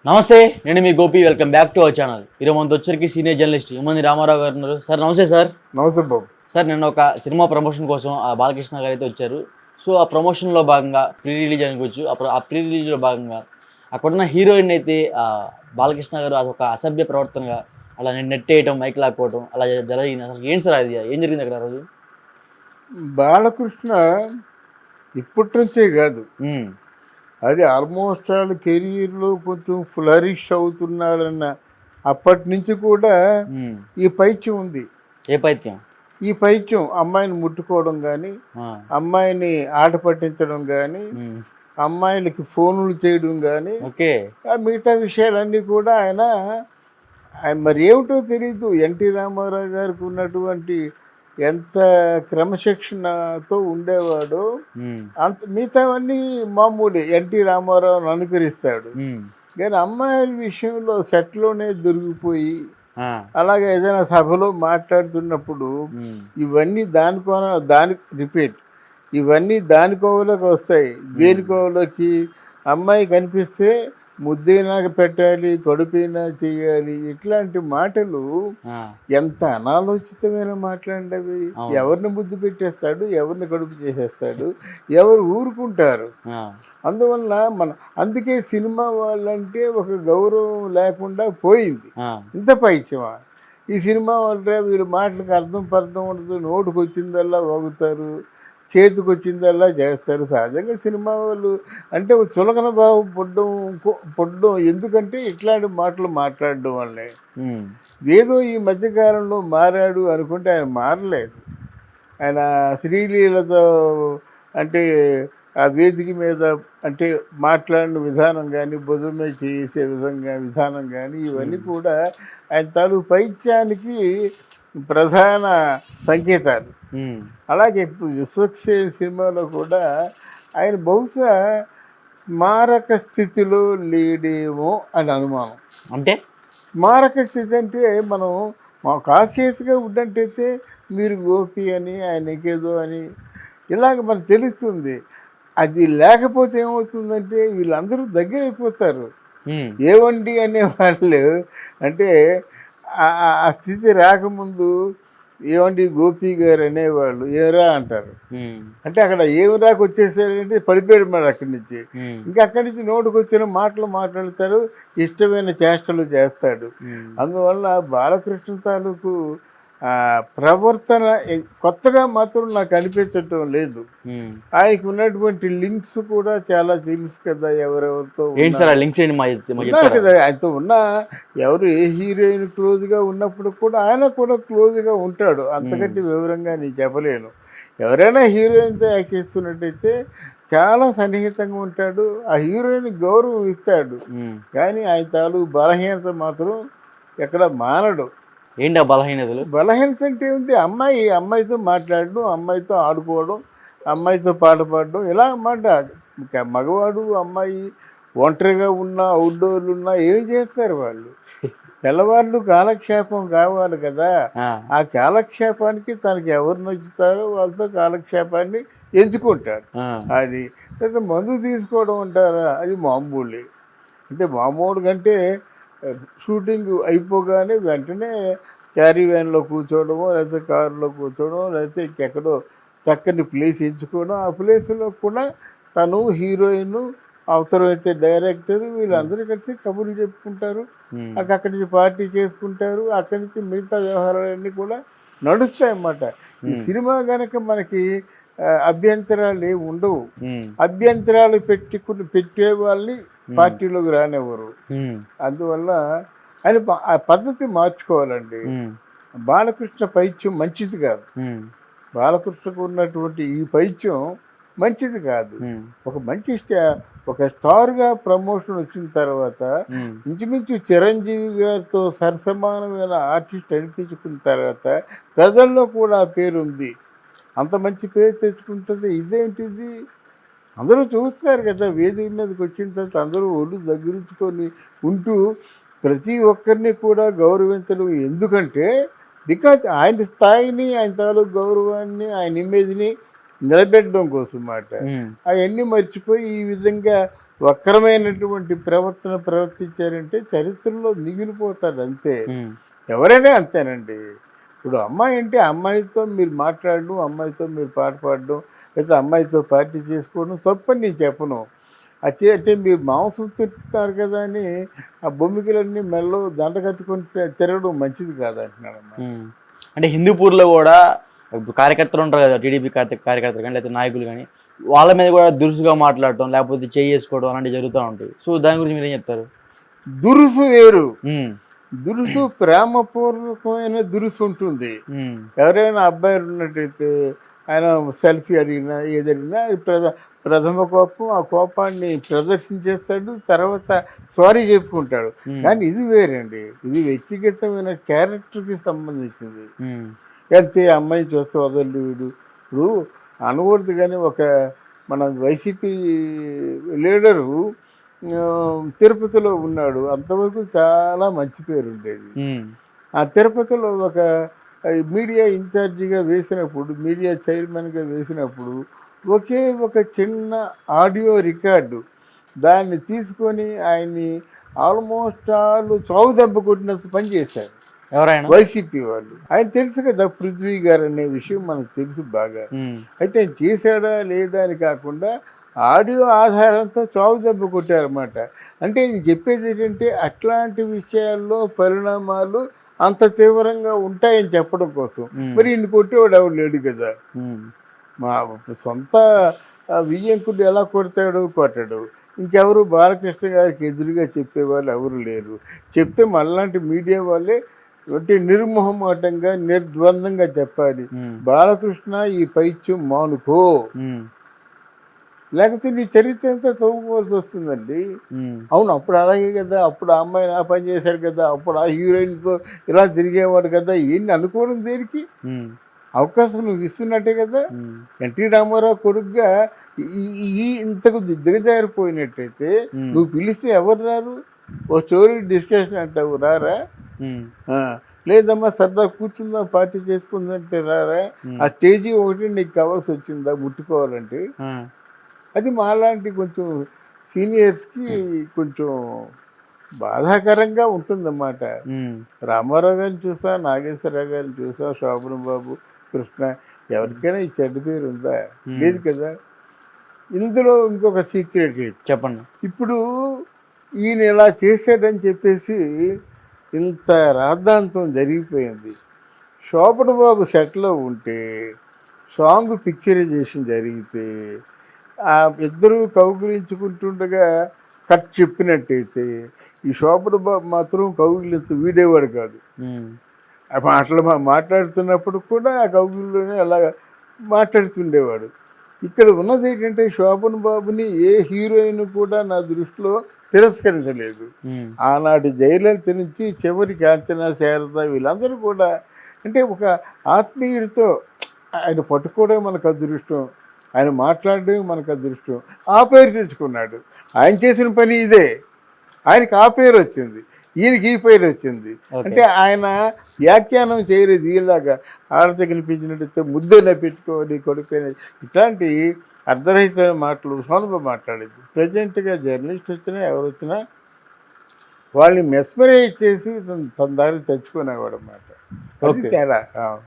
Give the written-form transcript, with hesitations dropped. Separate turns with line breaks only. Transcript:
నమస్తే, నేను మీ Gopi. Welcome back to our channel. ఈరోజు మనతో వచ్చరికి సీనియర్ జర్నలిస్ట్ ఇమ్మంది రామారావు గారు ఉన్నారు. సార్ నమస్తే. సార్
నమస్తే బాబు.
సార్ నేను ఒక సినిమా ప్రమోషన్ కోసం బాలకృష్ణ గారు అయితే వచ్చారు. సో ఆ ప్రమోషన్లో భాగంగా ప్రీ రిలీజ్ అనుకోవచ్చు. ఆ ప్రీ రిలీజ్లో భాగంగా అక్కడున్న హీరోయిన్ అయితే బాలకృష్ణ గారు అదొక అసభ్య ప్రవర్తనగా అలా నెట్టేయటం, మైక్ లాక్కోవటం అలా జరిగింది. అసలు ఏంటి సార్ అది, ఏం జరిగింది అక్కడ ఆ రోజు?
బాలకృష్ణ ఇప్పటి నుంచే కాదు, అది ఆల్మోస్ట్ వాళ్ళ కెరీర్లో కొంచెం ఫ్లరిష్ అవుతున్నాడన్న అప్పటి నుంచి కూడా ఈ పైత్యం ఉంది.
ఏ పైత్యం?
ఈ పైత్యం అమ్మాయిని ముట్టుకోవడం కానీ, అమ్మాయిని ఆట పట్టించడం కానీ, అమ్మాయిలకి ఫోన్లు చేయడం కానీ, మిగతా విషయాలన్నీ కూడా ఆయన మరి ఏమిటో తెలీదు. ఎన్టీ రామారావు గారికి ఉన్నటువంటి ఎంత క్రమశిక్షణతో ఉండేవాడో అంత మిగతావన్నీ మామూలు. ఎన్టీ రామారావుని అనుకరిస్తాడు కానీ అమ్మాయిల విషయంలో సెట్లోనే దొరికిపోయి అలాగే ఏదైనా సభలో మాట్లాడుతున్నప్పుడు ఇవన్నీ ఇవన్నీ దాని కోవలోకి వస్తాయి. దేని కోవలోకి? అమ్మాయి కనిపిస్తే ముద్దైనాక పెట్టాలి, కడుపైనా చేయాలి, ఇట్లాంటి మాటలు ఎంత అనాలోచితమైన మాట్లాడినవి. ఎవరిని ముద్దు పెట్టేస్తాడు, ఎవరిని కడుపు చేసేస్తాడు, ఎవరు ఊరుకుంటారు? అందువల్ల అందుకే సినిమా వాళ్ళంటే ఒక గౌరవం లేకుండా పోయింది. ఇంత పైత్యమా ఈ సినిమా వాళ్ళ? వీళ్ళ మాటలకు అర్థం ఉండదు. నోటుకు వచ్చిందల్లా వాగుతారు, చేతికి వచ్చిందల్లా చేస్తారు. సహజంగా సినిమా వాళ్ళు అంటే చులకన బాబు పొడ్డం ఎందుకంటే ఇట్లాంటి మాటలు మాట్లాడడం వల్లే. ఏదో ఈ మధ్యకాలంలో మారాడు అనుకుంటే ఆయన మారలేదు. ఆయన శ్రీలీలతో అంటే ఆ వేదిక మీద అంటే మాట్లాడిన విధానం కానీ, భుజమే చేసే విధానం కానీ ఇవన్నీ కూడా ఆయన తాలూ పైత్యానికి ప్రధాన సంకేతాలు. అలాగే ఇప్పుడు విశ్వక్సేన సినిమాలో కూడా ఆయన బహుశా స్మారక స్థితిలో లేడేమో అని అనుమానం.
అంటే
స్మారక స్థితి అంటే మనం కాన్షియస్గా ఉన్నట్టయితే మీరు గోపి అని, ఆయనకేదో అని ఇలాగ మనకు తెలుస్తుంది. అది లేకపోతే ఏమవుతుందంటే వీళ్ళందరూ దగ్గర అయిపోతారు. ఏవండి అనేవాళ్ళు అంటే ఆ స్థితి రాకముందు ఏమండి గోపి గారు అనేవాళ్ళు ఏరా అంటారు. అంటే అక్కడ ఏమి రాక వచ్చేసారంటే పడిపోయాడు మరి అక్కడి నుంచి. ఇంకా అక్కడి నుంచి నోటుకు వచ్చిన మాటలు మాట్లాడతారు, ఇష్టమైన చేష్టలు చేస్తాడు. అందువల్ల బాలకృష్ణ తాలూకు ప్రవర్తన కొత్తగా మాత్రం నాకు అనిపించటం లేదు. ఆయనకు ఉన్నటువంటి లింక్స్ కూడా చాలా తెలుసు కదా, ఎవరెవరితో కదా. ఆయనతో ఉన్న ఎవరు ఏ హీరోయిన్ క్లోజ్గా ఉన్నప్పుడు కూడా ఆయన కూడా క్లోజ్గా ఉంటాడు. అంతకంటే వివరంగా నేను చెప్పలేను. ఎవరైనా హీరోయిన్తో యాక్ట్ చేస్తున్నట్టయితే చాలా సన్నిహితంగా ఉంటాడు, ఆ హీరోయిన్ గౌరవం ఇస్తాడు. కానీ ఆయన తాలూకు బలహీనత మాత్రం ఎక్కడ మానడు.
ఏంటి ఆ బలహీనతలు?
బలహీనత అంటే ఏమిటి? అమ్మాయితో మాట్లాడడం, అమ్మాయితో ఆడుకోవడం, అమ్మాయితో పాట పాడడం, ఇలా అన్నమాట. ఇంకా మగవాడు అమ్మాయి ఒంటరిగా ఉన్నా, అవుట్డోర్లు ఉన్నా ఏం చేస్తారు వాళ్ళు? తెల్లవాళ్ళు కాలక్షేపం కావాలి కదా. ఆ కాలక్షేపానికి తనకి ఎవరు నచ్చుతారో వాళ్ళతో కాలక్షేపాన్ని ఎంచుకుంటాడు. అది లేదా మందు తీసుకోవడం అంటారా, అది మామూలే. అంటే మామూలు కంటే షూటింగ్ అయిపోగానే వెంటనే క్యారీ వ్యాన్లో కూర్చోవడమో, లేకపోతే కారులో కూర్చోవడమో, లేకపోతే ఇంకెక్కడో చక్కని ప్లేస్ ఎంచుకోవడం, ఆ ప్లేస్లో కూడా తను, హీరోయిన్, అవసరమైతే డైరెక్టర్ వీళ్ళందరూ కలిసి కబుర్లు చెప్పుకుంటారు. అక్కడి నుంచి పార్టీ చేసుకుంటారు. అక్కడి నుంచి మిగతా వ్యవహారాలన్నీ కూడా నడుస్తాయన్నమాట. ఈ సినిమా కనుక మనకి అభ్యంతరాలు ఏమి ఉండవు. అభ్యంతరాలు పెట్టే వాళ్ళని పార్టీలోకి రానివ్వరు. అందువల్ల ఆయన ఆ పద్ధతి మార్చుకోవాలండి. బాలకృష్ణ పైత్యం మంచిది కాదు. బాలకృష్ణకు ఉన్నటువంటి ఈ పైత్యం మంచిది కాదు. ఒక స్టార్గా ప్రమోషన్ వచ్చిన తర్వాత ఇంచుమించు చిరంజీవి గారితో సరసమానమైన ఆర్టిస్ట్ అనిపించుకున్న తర్వాత ప్రజల్లో కూడా పేరు ఉంది. అంత మంచి పేరు తెచ్చుకుంటుంది. ఇదేంటిది? అందరూ చూస్తారు కదా, వేదిక మీదకి వచ్చిన తర్వాత అందరూ ఒళ్ళు దగ్గరించుకొని ఉంటూ ప్రతి ఒక్కరిని కూడా గౌరవించడం. ఎందుకంటే బికాజ్ ఆయన స్థాయిని, ఆయన తాలూకు గౌరవాన్ని, ఆయన ఇమేజ్ని నిలబెట్టడం కోసం మాట. అవన్నీ మర్చిపోయి ఈ విధంగా వక్రమైనటువంటి ప్రవర్తన ప్రవర్తించారంటే చరిత్రలో మిగిలిపోతాడు అంతే.
ఉమ్,
ఎవరైనా అంతేనండి. ఇప్పుడు అమ్మాయి అంటే అమ్మాయితో మీరు మాట్లాడడం, అమ్మాయితో మీరు పాట పాడడం, లేకపోతే అమ్మాయితో పార్టీ చేసుకోవడం తప్పని నేను చెప్పను. అది అంటే మీరు మాంసం తింటున్నారు కదా అని ఆ బొమ్మికలన్నీ మెడలో దండ కట్టుకొని తిరగడం మంచిది కాదంటున్నానమ్మా.
ఉమ్. అంటే హిందూపూర్లో కూడా ఇప్పుడు కార్యకర్తలు ఉంటారు కదా, టీడీపీ కార్యకర్తలు కానీ లేకపోతే నాయకులు కానీ, వాళ్ళ మీద కూడా దురుసుగా మాట్లాడటం లేకపోతే చేయి చేసుకోవడం అలాంటివి జరుగుతూ ఉంటాయి. సో దాని గురించి మీరు ఏం చెప్తారు?
దురుసు వేరు.
ఉమ్,
దురుసు ప్రేమపూర్వకమైన దురుసు ఉంటుంది.
ఉమ్,
ఎవరైనా అబ్బాయిలు ఉన్నట్టయితే ఆయన సెల్ఫీ అడిగినా ఏది అడిగినా ప్రథమ కోపం, ఆ కోపాన్ని ప్రదర్శించేస్తాడు, తర్వాత సారీ చెప్పుకుంటాడు.
ఉమ్,
కానీ ఇది వేరండి, ఇది వ్యక్తిగతమైన క్యారెక్టర్కి సంబంధించింది.
ఉమ్,
అంతే. అమ్మాయి చూస్తే వదలడు వీడు. ఇప్పుడు అనకూడదు కానీ మన వైసీపీ లీడరు ఆ, తిరుపతిలో ఉన్నాడు. అంతవరకు చాలా మంచి పేరు ఉండేది.
ఉమ్,
ఆ తిరుపతిలో మీడియా ఇన్ఛార్జిగా వేసినప్పుడు, మీడియా చైర్మన్గా వేసినప్పుడు ఒకే ఒక చిన్న ఆడియో రికార్డు దాన్ని తీసుకొని ఆయన్ని ఆల్మోస్ట్ చావు దెబ్బ కొట్టినంత పని చేశారు
ఎవరైనా?
వైసీపీ వాళ్ళు. ఆయన తెలుసు కదా పృథ్వీ గారు అనే విషయం మనకు తెలుసు బాగా.
ఉమ్,
అయితే ఆయన చేశాడా లేదా అని కాకుండా ఆడియో ఆధారంతో చావు దెబ్బ కొట్టారన్నమాట. అంటే ఇది చెప్పేది ఏంటంటే అట్లాంటి విషయాల్లో పరిణామాలు అంత తీవ్రంగా ఉంటాయని చెప్పడం కోసం.
ఉమ్,
మరి ఇన్ని కొట్టేవాడు ఎవడు లేడు కదా.
ఉమ్,
మా సొంత వియ్యంకుడు ఎలా కొడతాడు, కొట్టడు. ఇంకెవరు బాలకృష్ణ గారికి ఎదురుగా చెప్పేవాళ్ళు ఎవరు లేరు. చెప్తే మనలాంటి మీడియా వాళ్ళే అంటే నిర్మోహమాటంగా నిర్ద్వందంగా చెప్పాలి,
ఉమ్,
బాలకృష్ణ ఈ పైత్యం మానుకో,
ఉమ్,
లేకపోతే నీ చరిత్ర అంతా తవ్వుకోవాల్సి వస్తుందండి.
ఉమ్,
అవును, అప్పుడు అలాగే కదా, అప్పుడు ఆ అమ్మాయిని ఆ పని చేశారు కదా, అప్పుడు ఆ హీరోయిన్తో ఇలా తిరిగేవాడు కదా, ఇవన్నీ అనుకోవడం దేనికి?
ఉమ్,
అవకాశం నువ్వు ఇస్తున్నట్టే కదా.
ఉమ్,
ఎన్టీ రామారావు కొడుకుగా ఇంతకు దిగజారిపోయినట్టయితే
ఉమ్,
నువ్వు పిలిస్తే ఎవరు రారు? ఓ స్టోరీ డిస్కషన్ అంటావు, రారా?
ఉమ్,
ఆ, లేదమ్మా సరదా కూర్చుందాం పార్టీ చేసుకుందంటే రారా?
ఉమ్,
ఆ స్టేజీ ఒకటి నీకు కావాల్సి వచ్చిందా ముట్టుకోవాలంటే?
ఆ,
అది మాలాంటి కొంచెం సీనియర్స్కి కొంచెం బాధాకరంగా ఉంటుందన్నమాట.
ఉమ్,
రామారావు గారిని చూసా, నాగేశ్వరరావు గారిని చూసా, శోభన్ బాబు, కృష్ణ, ఎవరికైనా ఈ చెడ్డ పేరు ఉందా? లేదు కదా. ఇందులో ఇంకొక సీక్రెట్ ఏంటి?
చెప్పండి.
ఇప్పుడు ఈయన ఇలా చేశాడని చెప్పేసి ఇంత రాద్ధాంతం జరిగిపోయింది. శోభన్ బాబు సెట్లో ఉంటే సాంగ్ పిక్చరైజేషన్ జరిగితే ఆ ఇద్దరూ కౌగిలించుకుంటుండగా కట్ చెప్పినట్టయితే ఈ శోభన్ బాబు మాత్రం కౌగిలింత వీడేవాడు కాదు.
ఉమ్,
అట్లా మాట్లాడుతున్నప్పుడు కూడా ఆ కౌగిల్లోనే అలా మాట్లాడుతుండేవాడు. ఇక్కడ ఉన్నది ఏంటంటే శోభన్ బాబుని ఏ హీరోయిన్ కూడా నా దృష్టిలో తిరస్కరించలేదు.
ఉమ్,
ఆనాటి జయలలిత నుంచి చివరి కాంచన, శారద వీళ్ళందరూ కూడా అంటే ఒక ఆత్మీయుడితో ఆయన పట్టుకోవడం మనకు అదృష్టం, ఆయన మాట్లాడడం మనకు అదృష్టం. ఆ పేరు తెచ్చుకున్నాడు. ఆయన చేసిన పని ఇదే. ఆయనకి ఆ పేరు వచ్చింది, ఈయనకి ఈ పేరు వచ్చింది.
ఓకే.
అంటే ఆయన వ్యాఖ్యానం చేయలేదు ఇలాగా ఆడత కనిపించినట్టయితే ముద్దైనా పెట్టుకోవాలి కొడుకు ఇట్లాంటి అర్ధరహితమైన మాటలు సోనబ మాట్లాడేది. ప్రజెంట్గా జర్నలిస్ట్ వచ్చినా ఎవరు వచ్చినా వాళ్ళని మెస్మరైజ్ చేసి తన దారి తెచ్చుకునేవాడు అన్నమాట. అది
ఓకే.
తేడా.